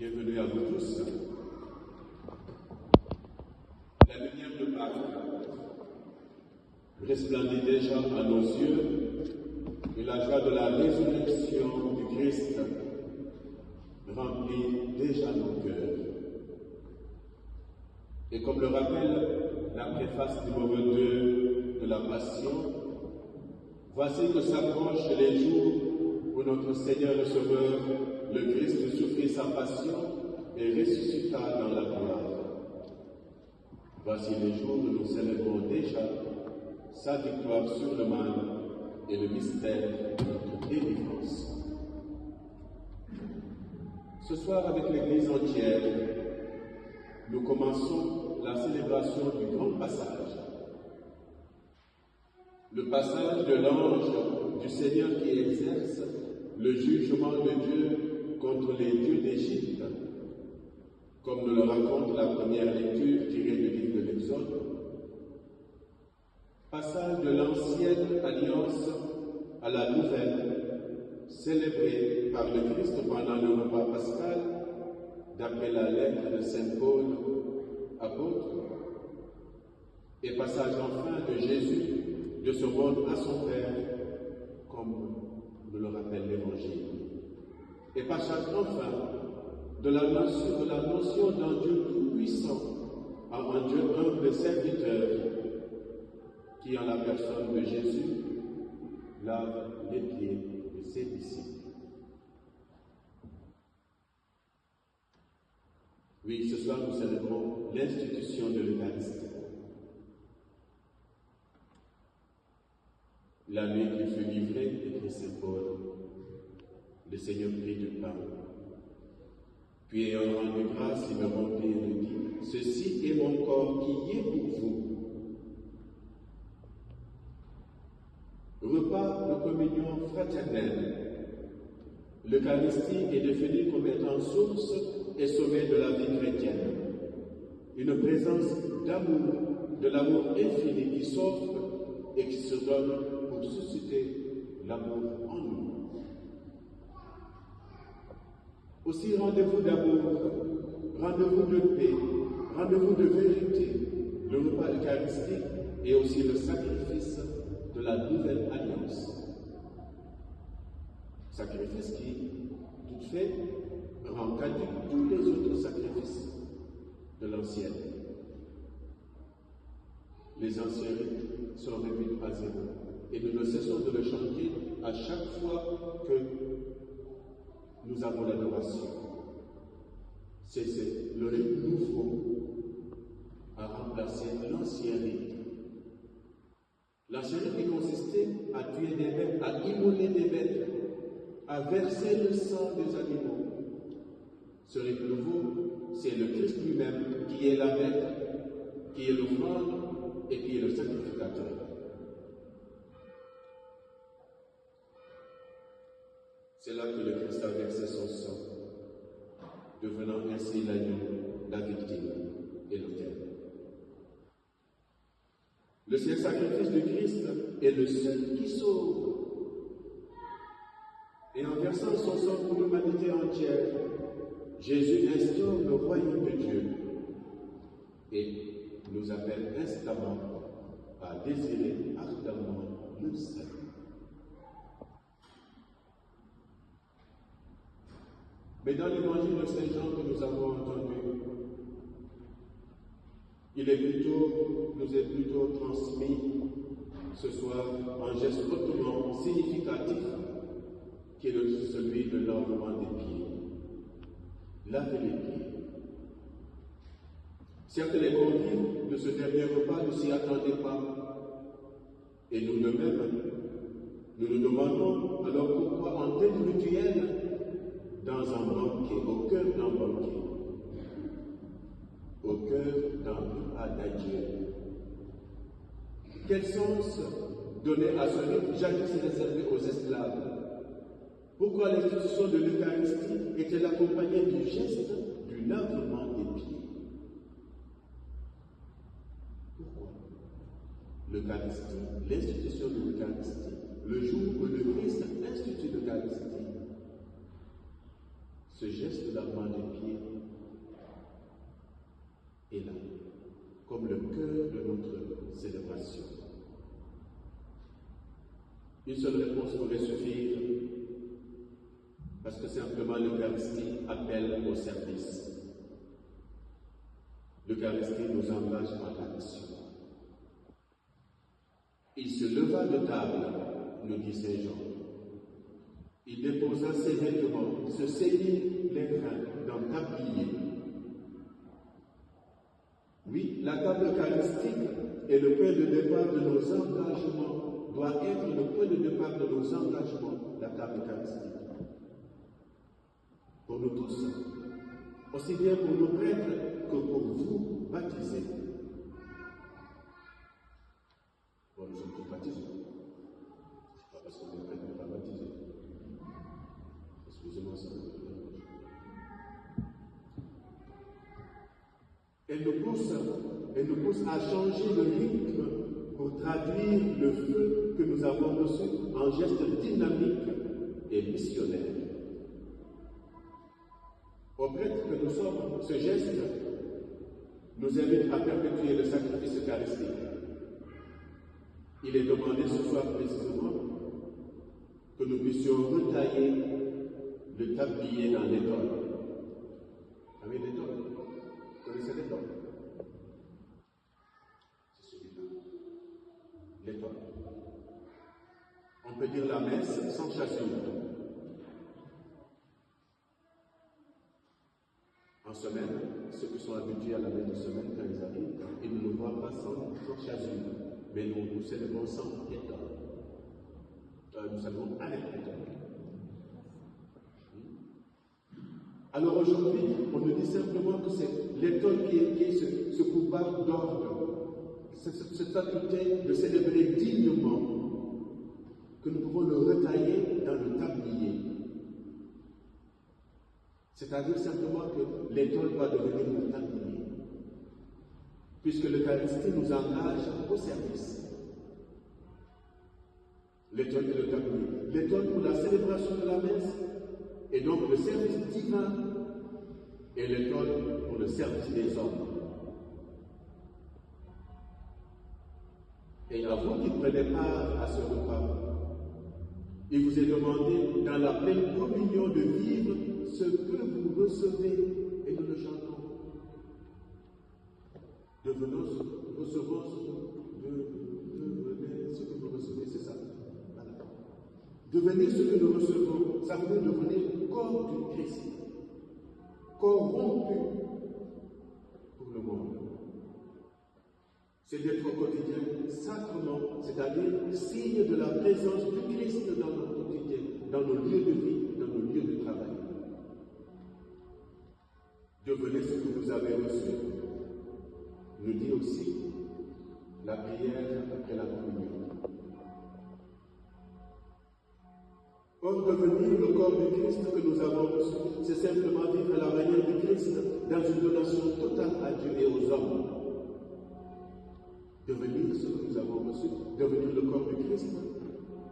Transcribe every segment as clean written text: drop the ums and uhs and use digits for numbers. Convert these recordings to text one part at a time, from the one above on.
Bienvenue à vous tous. La lumière de Pâques resplendit déjà à nos yeux et la joie de la résurrection du Christ remplit déjà nos cœurs. Et comme le rappelle la préface numéro 2 de la Passion, voici que s'approchent les jours où notre Seigneur et Sauveur, le Christ, souffrit sa passion et ressuscita dans la gloire. Voici les jours où nous célébrons déjà sa victoire sur le mal et le mystère de notre délivrance. Ce soir, avec l'Église entière, nous commençons la célébration du grand passage. Le passage de l'ange du Seigneur qui exerce le jugement de Dieu contre les dieux d'Égypte, comme nous le raconte la première lecture tirée du livre de l'Exode. Passage de l'ancienne alliance à la nouvelle, célébrée par le Christ pendant le repas pascal, d'après la lettre de Saint Paul, apôtre. Et passage enfin de Jésus de se rendre à son Père, comme nous le rappelle l'Évangile. Et passage enfin de la notion d'un Dieu tout-puissant à un Dieu humble serviteur qui, en la personne de Jésus, lave les pieds de ses disciples. Oui, ce soir nous célébrons l'institution de l'Eucharistie. La nuit qui fut livrée, écrit Saint Paul, le Seigneur prit du pain. Puis, ayant rendu grâce, il me rompit et me dit, « Ceci est mon corps qui est pour vous. » Repas de communion fraternelle. L'Eucharistie est définie comme étant source et sommet de la vie chrétienne. Une présence d'amour, de l'amour infini qui s'offre et qui se donne pour susciter l'amour en nous. Aussi rendez-vous d'amour, rendez-vous de paix, rendez-vous de vérité. Le repas eucharistique est aussi le sacrifice de la nouvelle alliance. Sacrifice qui, tout fait, rend caduc tous les autres sacrifices de l'ancienne. Les anciens rites sont réduits à zéro et nous ne cessons de le chanter à chaque fois que nous avons l'adoration. C'est le rite nouveau à remplacer l'ancien rite. L'ancien rite qui consistait à tuer des bêtes, à immoler des bêtes, à verser le sang des animaux. Ce rite nouveau, c'est le Christ lui-même qui est la bête, qui est l'offrande et qui est le sacrificateur. C'est là que le Christ a versé son sang, devenant ainsi l'agneau, la victime et l'autel. Le seul sacrifice du Christ est le seul qui sauve. Et en versant son sang pour l'humanité entière, Jésus instaure le royaume de Dieu et nous appelle instamment à désirer ardemment le salut. Mais dans l'évangile de Saint Jean que nous avons entendu, il nous est plutôt transmis ce soir un geste hautement significatif qui est celui de lavement des pieds. Laver les pieds. Certes, les convives de ce dernier repas ne s'y attendaient pas. Et nous de même, nous nous demandons alors pourquoi en tel rituel dans un banquet, au cœur d'un banquet, au cœur d'un repas d'adieu. Quel sens donner à ce rite jadis réservé aux esclaves? Pourquoi l'institution de l'Eucharistie est-elle accompagnée du geste du lavement des pieds? Pourquoi l'Eucharistie, l'institution de l'Eucharistie, le jour où le Christ institue l'Eucharistie, ce geste de lavement des pieds est là, comme le cœur de notre célébration. Une seule réponse pourrait suffire, parce que simplement l'Eucharistie appelle au service. L'Eucharistie nous engage à l'action. Il se leva de table, nous dit Saint Jean. Il déposa ses vêtements, se saignit les reins d'un tablier. Oui, la table eucharistique est le point de départ de nos engagements, doit être le point de départ de nos engagements, la table eucharistique. Pour nous tous, aussi bien pour nos prêtres que pour vous baptisés. Bon, nous sommes tous baptisés. Pas parce que les prêtres ne sont pas baptisés. Excusez-moi ça. Elle nous pousse à changer le rythme pour traduire le feu que nous avons reçu en geste dynamique et missionnaire. Au prêtre que nous sommes, ce geste nous invite à perpétuer le sacrifice eucharistique. Il est demandé ce soir précisément que nous puissions retailler le tablier dans l'étole. Vous savez l'étole? Vous connaissez l'étole? C'est celui-là. L'étole. On peut dire la messe sans chasuble. En semaine, ceux qui sont habitués à la messe de semaine, quand ils arrivent, ils ne nous voient pas sans chasuble. Mais nous célébrons sans étole. Nous célébrons avec l'étole. Alors aujourd'hui, on nous dit simplement que c'est l'étole qui est ce pouvoir d'ordre, cette faculté de célébrer dignement, que nous pouvons le retailler dans le tablier. C'est-à-dire simplement que l'étole va devenir le tablier, puisque l'Eucharistie nous engage au service. L'étole est le tablier. L'étole pour la célébration de la messe, et donc le service divin, et l'étole pour le service des hommes. Et à vous qui prenez part à ce repas, il vous est demandé dans la pleine communion de vivre ce que vous recevez, et nous le chantons. Devenez ce que vous recevez, c'est ça. Voilà. Devenez ce que nous recevons, ça veut dire devenir corps du Christ, corps rompu pour le monde. C'est d'être au quotidien sacrement, c'est-à-dire signe de la présence du Christ dans notre quotidien, dans nos lieux de vie, dans nos lieux de travail. Devenez ce que vous avez reçu, nous dit aussi la prière après la communion. Or, devenir le corps du Christ que nous avons reçu, c'est simplement vivre à la manière du Christ dans une donation totale à Dieu et aux hommes. Devenir ce que nous avons reçu, devenir le corps du Christ,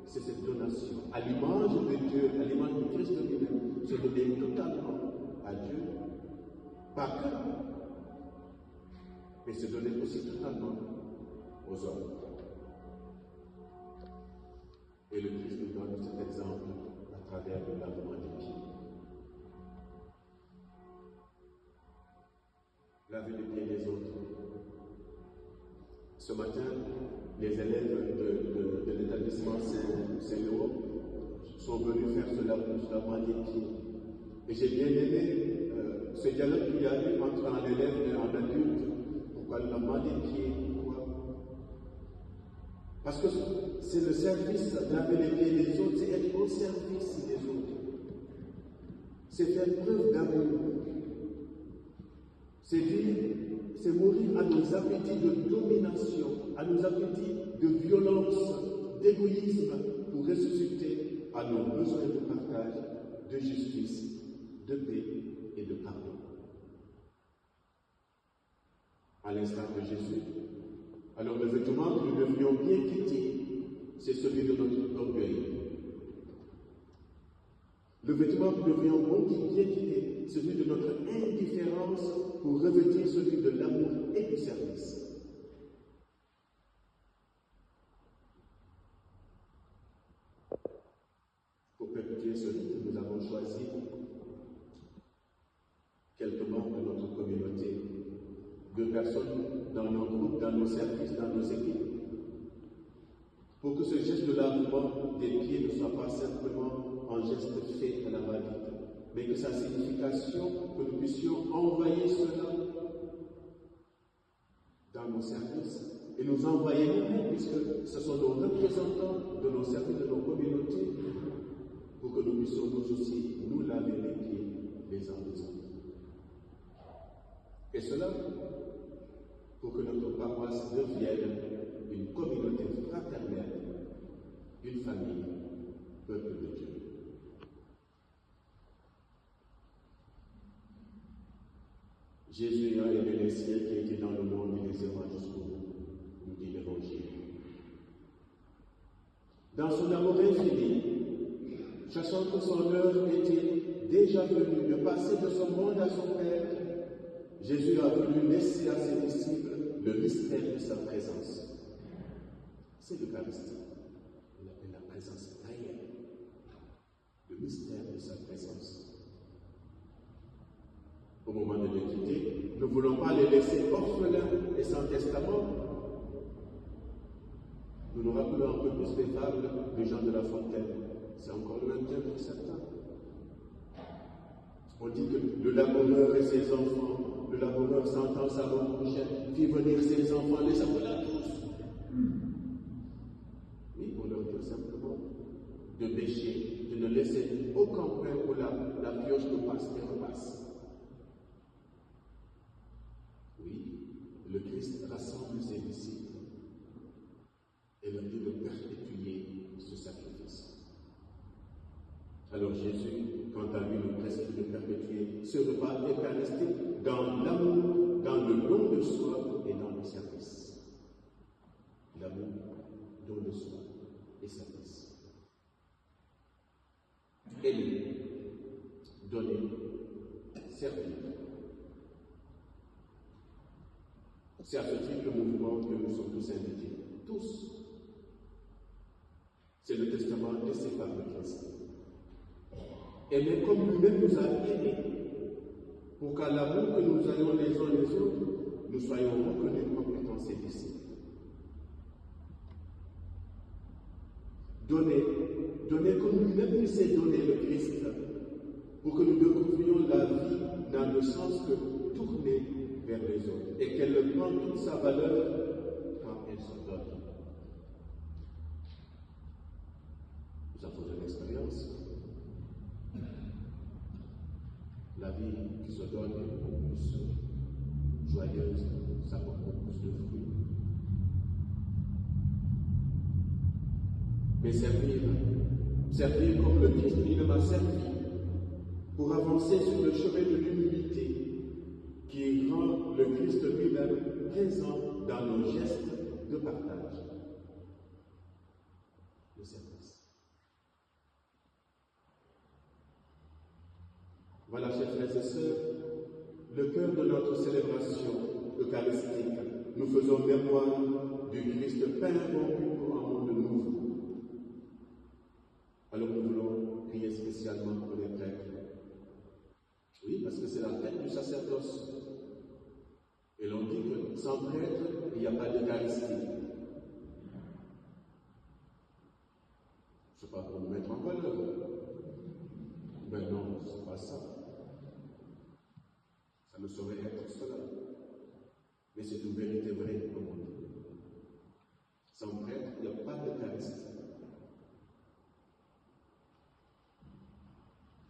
c'est cette donation. À l'image de Dieu, à l'image du Christ lui-même, se donner totalement à Dieu, pas que, mais se donner aussi totalement aux hommes. Et le Christ nous donne cet exemple à travers le lavement des pieds. Laver les pieds des autres. Ce matin, les élèves de l'établissement Saint-Léo sont venus faire ce lavement des pieds. Et j'ai bien aimé ce dialogue qu'il y a eu entre un élève et un adulte. Pourquoi le lavement des pieds? Pourquoi? Parce que c'est le service, laver les pieds des autres, c'est être au service des autres. C'est faire preuve d'amour. C'est dire, c'est mourir à nos appétits de domination, à nos appétits de violence, d'égoïsme, pour ressusciter à nos besoins de partage, de justice, de paix et de pardon. À l'instar de Jésus, alors le vêtement que nous devrions bien quitter, c'est celui de notre orgueil. Le vêtement que nous devrions bien quitter, celui de notre indifférence, pour revêtir celui de l'amour et du service. Pour perpétuer ce rite, nous avons choisi quelques membres de notre communauté, 2 personnes dans nos groupes, dans nos services, dans nos équipes, pour que ce geste de lavement des pieds ne soit pas simplement un geste fait à la va-vite, mais que sa signification, que nous puissions envoyer cela dans nos services et nous envoyer nous-mêmes, puisque ce sont nos représentants de nos services, de nos communautés, pour que nous puissions nous aussi nous laver les pieds les uns les autres. Et cela pour que notre paroisse devienne une communauté fraternelle, une famille, peuple de Dieu. Jésus a aimé les siens qui étaient dans le monde, il les aima jusqu'au bout, nous dit l'Évangile. Dans son amour infini, sachant que son heure était déjà venue de passer de son monde à son Père, Jésus a voulu laisser à ses disciples le mystère de sa présence. C'est l'Eucharistie. On l'appelle la présence réelle. Le mystère de sa présence. Au moment de les quitter, nous ne voulons pas les laisser orphelins et sans testament. Nous nous rappelons un peu plus des fables de Jean de La Fontaine. C'est encore le même thème pour certains. On dit que le laboureur et ses enfants, le laboureur sentant sa mort prochaine, fit venir ses enfants, les appela tous. Oui, pour leur dire simplement de bêcher, de ne laisser aucun coin où la pioche ne passe et repasse. Oui, le Christ rassemble ses disciples et leur dit de perpétuer ce sacrifice. Alors Jésus, quant à lui, nous prescrit de perpétuer ce repas eucharistique dans l'amour, dans le don de soi et dans le service. L'amour, don de soi et service. Aimer, donner, servir. C'est à ce triple mouvement que nous sommes tous invités. Tous. C'est le testament laissé par le Christ. Aimer comme lui-même nous a aimés, pour qu'à l'amour que nous ayons les uns les autres, nous soyons reconnus comme étant ses disciples. Donner comme lui-même nous s'est donné le Christ, pour que nous découvrions la vie dans le sens que tourner vers les autres, et qu'elle prend toute sa valeur quand elle se donne. Nous avons une expérience. La vie qui se donne est beaucoup plus joyeuse, ça porte beaucoup plus de fruits. Mais servir comme le Christ lui-même a servi, pour avancer sur le chemin de l'humilité, qui rend le Christ lui-même présent dans nos gestes de partage. Le service. Voilà, chers frères et sœurs, le cœur de notre célébration eucharistique. Nous faisons mémoire du Christ pain rompu pour un monde nouveau. Alors nous voulons prier spécialement pour les prêtres. Oui, parce que c'est la fête du sacerdoce. Et l'on dit que sans prêtre, il n'y a pas d'Eucharistie. Ce n'est pas pour nous mettre en valeur. Mais non, ce n'est pas ça. Ça ne saurait être cela. Mais c'est une vérité vraie, comme on dit. Sans prêtre, il n'y a pas d'Eucharistie.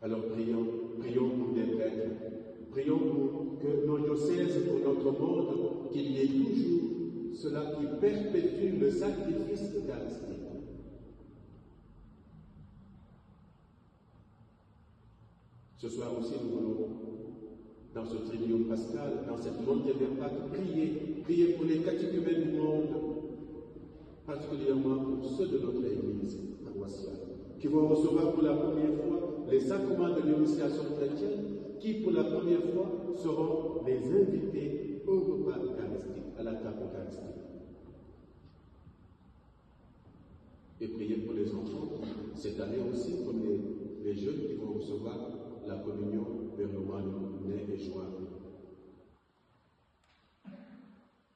Alors prions pour des prêtres. Prions pour que nos diocèses, pour notre monde, qu'il y ait toujours cela qui perpétue le sacrifice eucharistique. Ce soir aussi, nous voulons, dans ce triduum pascal, dans cette montée vers Pâques, prier pour les catéchumènes du monde, particulièrement pour ceux de notre Église paroissiale, qui vont recevoir pour la première fois les sacrements de l'initiation chrétienne, qui pour la première fois seront les invités au repas eucharistique, à la table eucharistique. Et priez pour les enfants, cette année aussi, comme les jeunes qui vont recevoir la communion vers le mois de mai et juin.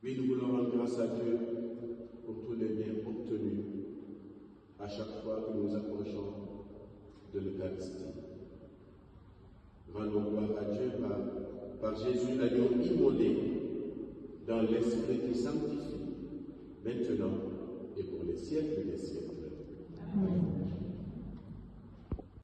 Oui, nous voulons rendre grâce à Dieu pour tous les biens obtenus à chaque fois que nous nous approchons de l'Eucharistie. Rendons gloire à Dieu par Jésus, l'agneau immolé dans l'Esprit qui sanctifie, maintenant et pour les siècles des siècles. Amen.